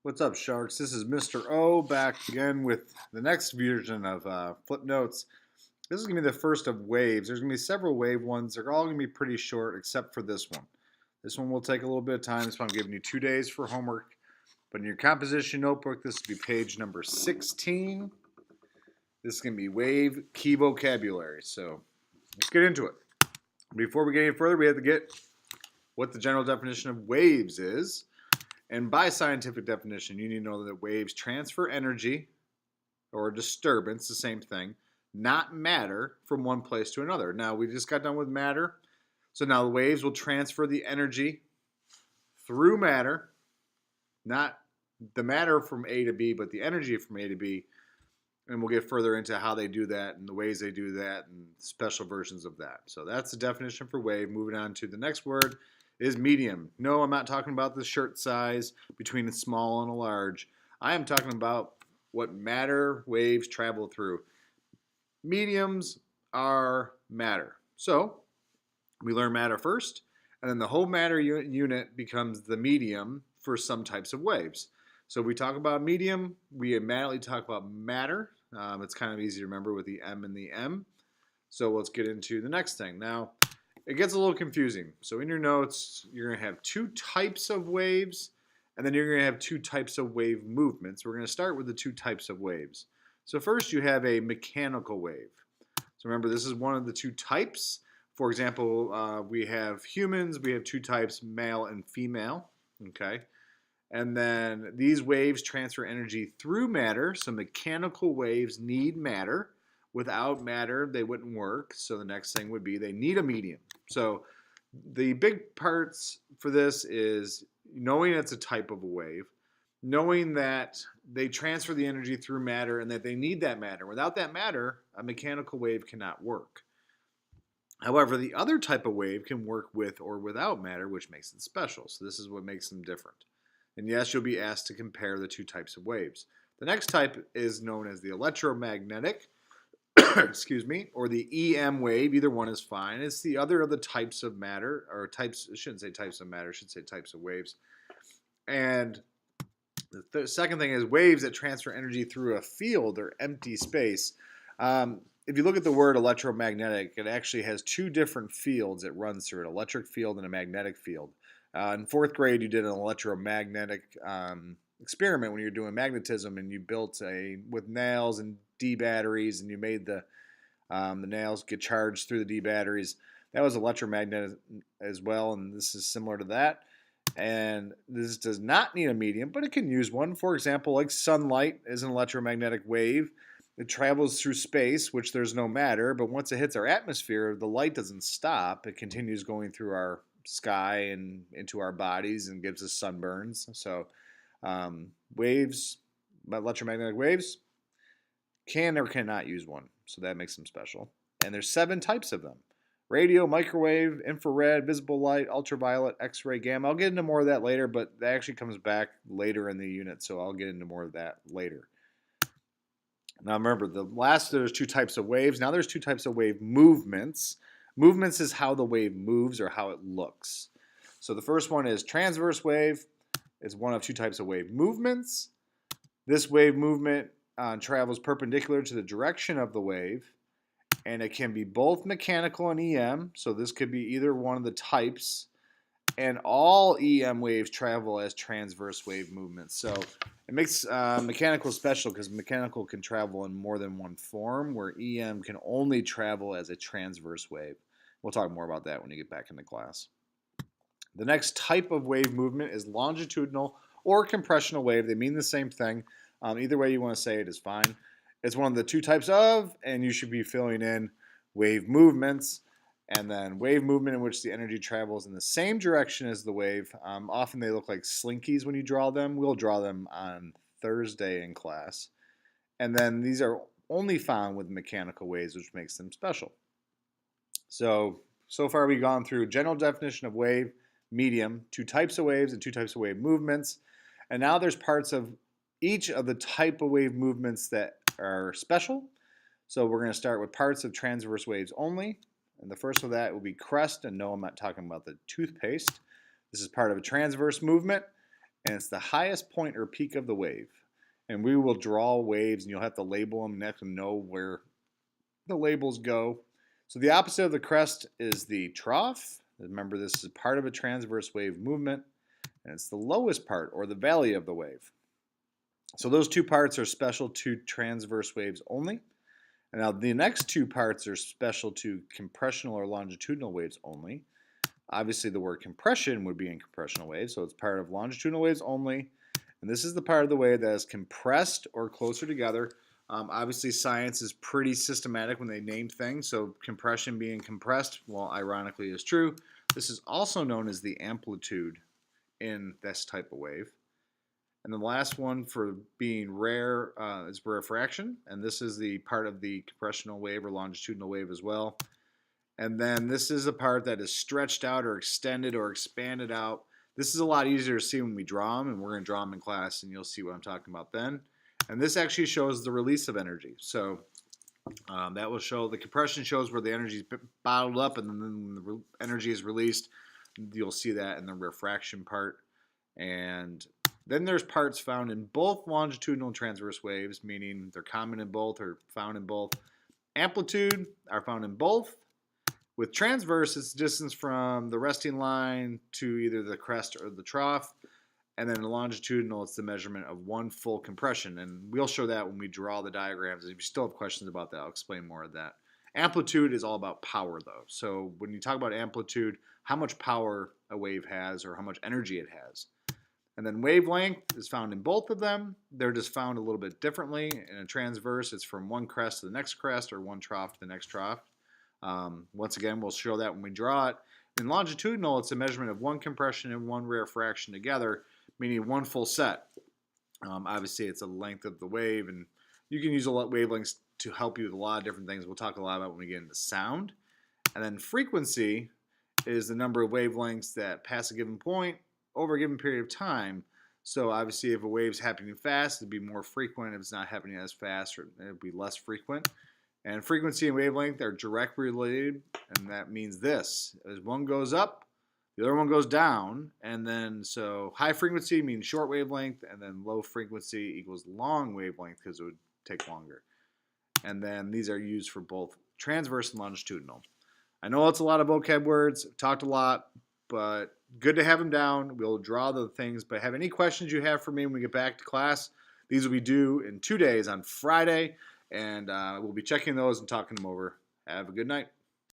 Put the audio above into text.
What's up, sharks? This is Mr. O back again with the next version of Flip Notes. This is going to be the first of waves. There's going to be several wave ones. They're all going to be pretty short except for this one. This one will take a little bit of time. This one I'm giving you 2 days for homework. But in your composition notebook, this will be page number 16. This is going to be wave key vocabulary. So let's get into it. Before we get any further, we have to get what the general definition of waves is. And by scientific definition, you need to know that waves transfer energy or disturbance, the same thing, not matter, from one place to another. Now, we just got done with matter. So now the waves will transfer the energy through matter, not the matter from A to B, but the energy from A to B. And we'll get further into how they do that and the ways they do that and special versions of that. So that's the definition for wave. Moving on to the next word is medium. No, I'm not talking about the shirt size between a small and a large. I am talking about what matter waves travel through. Mediums are matter. So we learn matter first, and then the whole matter unit becomes the medium for some types of waves. So if we talk about medium, we immediately talk about matter. It's kind of easy to remember with the M and the M. So let's get into the next thing. Now, it gets a little confusing. So in your notes, you're going to have 2 types of waves, and then you're going to have 2 types of wave movements. We're going to start with the 2 types of waves. So first, you have a mechanical wave. So remember, this is one of the 2 types. For example, we have humans. We have 2 types, male and female. Okay. And then these waves transfer energy through matter. So mechanical waves need matter. Without matter, they wouldn't work. So the next thing would be they need a medium. So the big parts for this is knowing it's a type of a wave, knowing that they transfer the energy through matter and that they need that matter. Without that matter, a mechanical wave cannot work. However, the other type of wave can work with or without matter, which makes it special. So this is what makes them different. And yes, you'll be asked to compare the 2 types of waves. The next type is known as the electromagnetic, excuse me, or the EM wave. Either one is fine. It's the other of the types of matter, or types, I shouldn't say types of matter, I should say types of waves. And the second thing is waves that transfer energy through a field or empty space. If you look at the word electromagnetic, it actually has 2 different fields it runs through, an electric field and a magnetic field. In 4th grade, you did an electromagnetic experiment when you were doing magnetism, and you built with nails and D batteries, and you made the nails get charged through the D batteries. That was electromagnetic as well, and this is similar to that. And this does not need a medium, but it can use one. For example, like sunlight is an electromagnetic wave. It travels through space, which there's no matter, but once it hits our atmosphere, the light doesn't stop. It continues going through our sky and into our bodies and gives us sunburns. So waves, electromagnetic waves, can or cannot use one. So that makes them special. And there's 7 types of them. Radio, microwave, infrared, visible light, ultraviolet, X-ray, gamma. I'll get into more of that later, but that actually comes back later in the unit, so I'll get into more of that later. Now remember, there's 2 types of waves. Now there's 2 types of wave movements. Movements is how the wave moves or how it looks. So the first one is transverse wave. It's one of 2 types of wave movements. This wave movement travels perpendicular to the direction of the wave, and it can be both mechanical and EM. So this could be either one of the types. And all EM waves travel as transverse wave movements. So it makes mechanical special because mechanical can travel in more than one form, where EM can only travel as a transverse wave. We'll talk more about that when you get back into class. The next type of wave movement is longitudinal or compressional wave. They mean the same thing. Either way you want to say it is fine. It's one of the 2 types of, and you should be filling in wave movements. And then wave movement in which the energy travels in the same direction as the wave. Often they look like slinkies when you draw them. We'll draw them on Thursday in class. And then these are only found with mechanical waves, which makes them special. So far we've gone through general definition of wave, medium, 2 types of waves and 2 types of wave movements. And now there's parts of each of the type of wave movements that are special. So we're going to start with parts of transverse waves only. And the first of that will be crest. And no, I'm not talking about the toothpaste. This is part of a transverse movement. and it's the highest point or peak of the wave. And we will draw waves, and you'll have to label them. And you have to know where the labels go. So the opposite of the crest is the trough. Remember, this is part of a transverse wave movement, and it's the lowest part, or the valley of the wave. So those two parts are special to transverse waves only. And now the next two parts are special to compressional or longitudinal waves only. Obviously, the word compression would be in compressional waves, so it's part of longitudinal waves only. And this is the part of the wave that is compressed or closer together. Obviously, science is pretty systematic when they name things, so compression being compressed, well, ironically, is true. This is also known as the amplitude in this type of wave. And the last one for being rare is rarefaction, and this is the part of the compressional wave or longitudinal wave as well. And then this is a part that is stretched out or extended or expanded out. This is a lot easier to see when we draw them, and we're going to draw them in class, and you'll see what I'm talking about then. And this actually shows the release of energy. So that will show, the compression shows where the energy is bottled up, and then when the energy is released, you'll see that in the rarefaction part. And then there's parts found in both longitudinal and transverse waves, meaning they're common in both or found in both. Amplitude are found in both. With transverse, it's the distance from the resting line to either the crest or the trough. And then longitudinal, it's the measurement of one full compression. And we'll show that when we draw the diagrams. If you still have questions about that, I'll explain more of that. Amplitude is all about power, though. So when you talk about amplitude, how much power a wave has or how much energy it has. And then wavelength is found in both of them. They're just found a little bit differently. In a transverse, it's from one crest to the next crest or one trough to the next trough. Once again, we'll show that when we draw it. In longitudinal, it's a measurement of one compression and one rarefaction together, meaning one full set. Obviously, it's a length of the wave, and you can use a lot of wavelengths to help you with a lot of different things. We'll talk a lot about when we get into sound. And then frequency is the number of wavelengths that pass a given point over a given period of time. So obviously, if a wave's happening fast, it'd be more frequent. If it's not happening as fast, it'd be less frequent. And frequency and wavelength are directly related, and that means this. As one goes up, the other one goes down, and then so high frequency means short wavelength, and then low frequency equals long wavelength because it would take longer. And then these are used for both transverse and longitudinal. I know it's a lot of vocab words, talked a lot, but good to have them down. We'll draw the things, but have any questions you have for me when we get back to class, these will be due in 2 days on Friday. And we'll be checking those and talking them over. Have a good night.